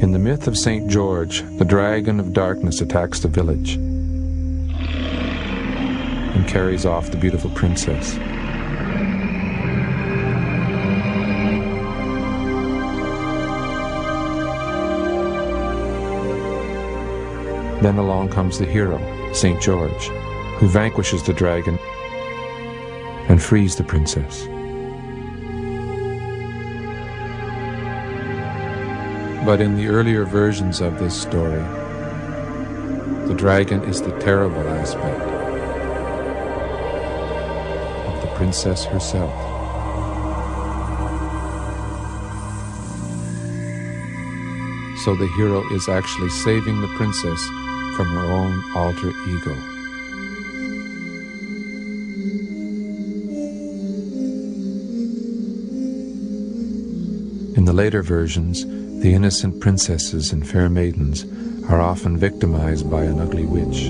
In the myth of St. George, the dragon of darkness attacks the village and carries off the beautiful princess. Then along comes the hero, St. George, who vanquishes the dragon and frees the princess. But in the earlier versions of this story, the dragon is the terrible aspect of the princess herself. So the hero is actually saving the princess from her own alter ego. In the later versions, the innocent princesses and fair maidens are often victimized by an ugly witch.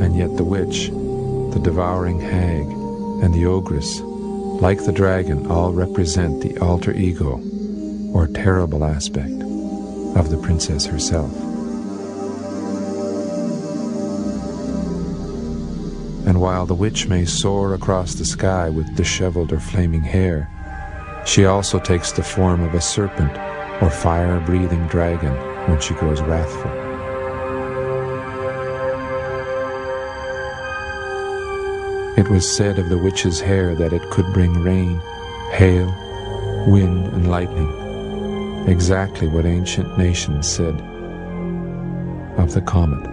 And yet the witch, the devouring hag, and the ogress, like the dragon, all represent the alter ego, or terrible aspect, of the princess herself. And while the witch may soar across the sky with disheveled or flaming hair, she also takes the form of a serpent or fire-breathing dragon when she grows wrathful. It was said of the witch's hair that it could bring rain, hail, wind, and lightning, exactly what ancient nations said of the comet.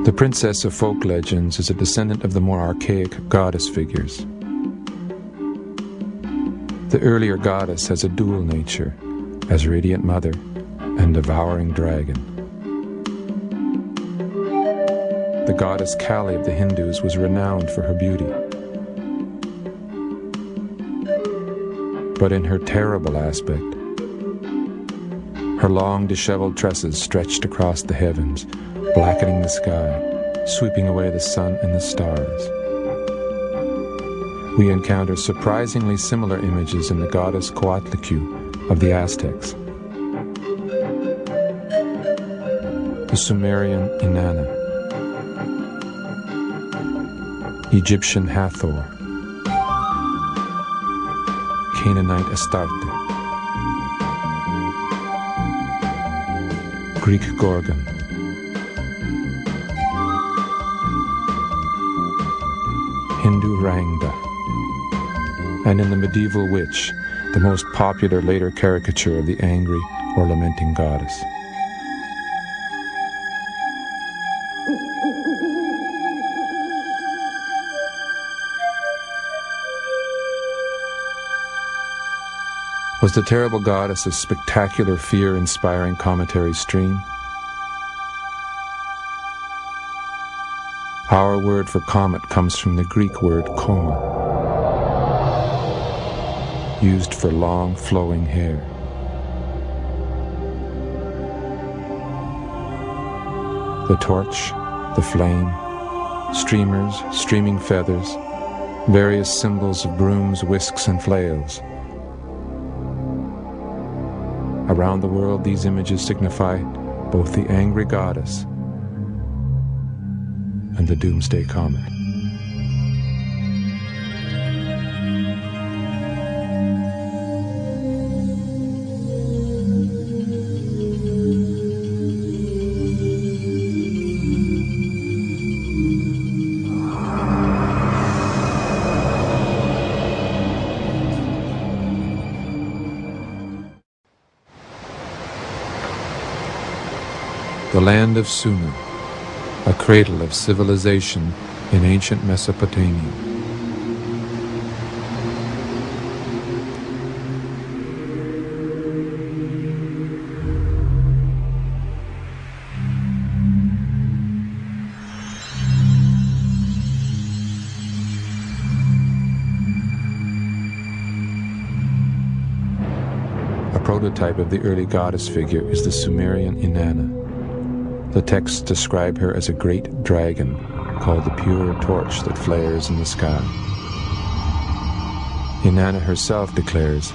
The princess of folk legends is a descendant of the more archaic goddess figures. The earlier goddess has a dual nature, as radiant mother and devouring dragon. The goddess Kali of the Hindus was renowned for her beauty. But in her terrible aspect, her long disheveled tresses stretched across the heavens, blackening the sky, sweeping away the sun and the stars. We encounter surprisingly similar images in the goddess Coatlicue of the Aztecs, the Sumerian Inanna, Egyptian Hathor, Canaanite Astarte, Greek Gorgon, Hindu Rangda, and in the medieval witch, the most popular later caricature of the angry or lamenting goddess. Was the terrible goddess a spectacular, fear-inspiring cometary stream? Our word for comet comes from the Greek word coma, used for long, flowing hair. The torch, the flame, streamers, streaming feathers, various symbols of brooms, whisks, and flails. Around the world, these images signify both the angry goddess and the doomsday comet. The land of Sumer, a cradle of civilization in ancient Mesopotamia. A prototype of the early goddess figure is the Sumerian Inanna. The texts describe her as a great dragon, called the pure torch that flares in the sky. Inanna herself declares,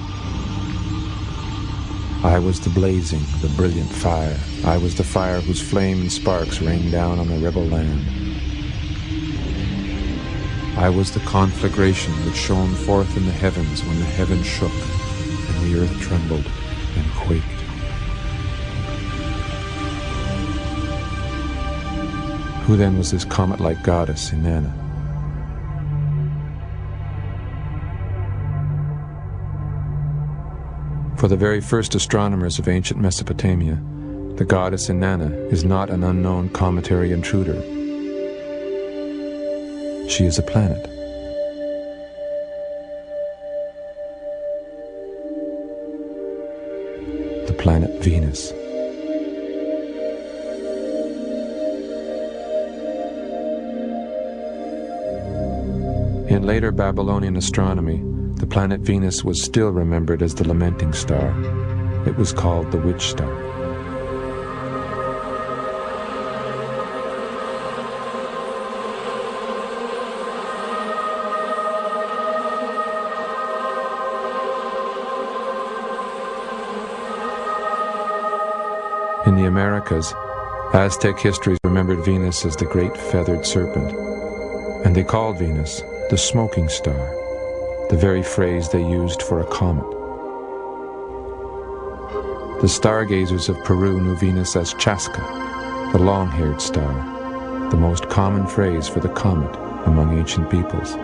I was the blazing, the brilliant fire. I was the fire whose flame and sparks rained down on the rebel land. I was the conflagration that shone forth in the heavens when the heavens shook and the earth trembled and quaked. Who then was this comet-like goddess, Inanna? For the very first astronomers of ancient Mesopotamia, the goddess Inanna is not an unknown cometary intruder. She is a planet. The planet Venus. In later Babylonian astronomy, the planet Venus was still remembered as the lamenting star. It was called the witch star. In the Americas, Aztec histories remembered Venus as the great feathered serpent, and they called Venus the smoking star, the very phrase they used for a comet. The stargazers of Peru knew Venus as Chaska, the long-haired star, the most common phrase for the comet among ancient peoples.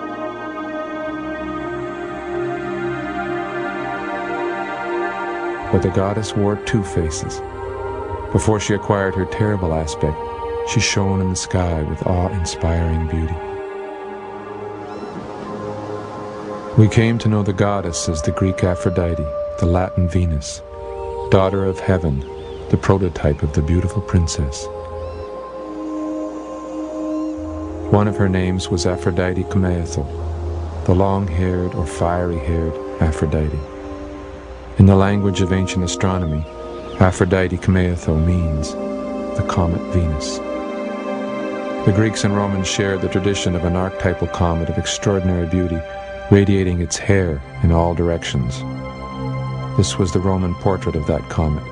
But the goddess wore two faces. Before she acquired her terrible aspect, she shone in the sky with awe-inspiring beauty. We came to know the goddess as the Greek Aphrodite, the Latin Venus, daughter of heaven, the prototype of the beautiful princess. One of her names was Aphrodite Kumaethel, the long-haired or fiery-haired Aphrodite. In the language of ancient astronomy, Aphrodite Kumaethel means the comet Venus. The Greeks and Romans shared the tradition of an archetypal comet of extraordinary beauty, radiating its hair in all directions. This was the Roman portrait of that comet,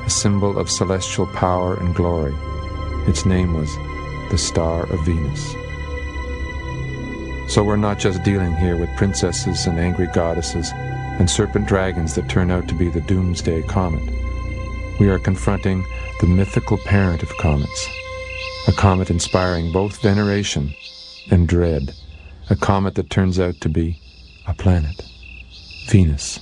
a symbol of celestial power and glory. Its name was the Star of Venus. So we're not just dealing here with princesses and angry goddesses and serpent dragons that turn out to be the doomsday comet. We are confronting the mythical parent of comets, a comet inspiring both veneration and dread, a comet that turns out to be a planet, Venus.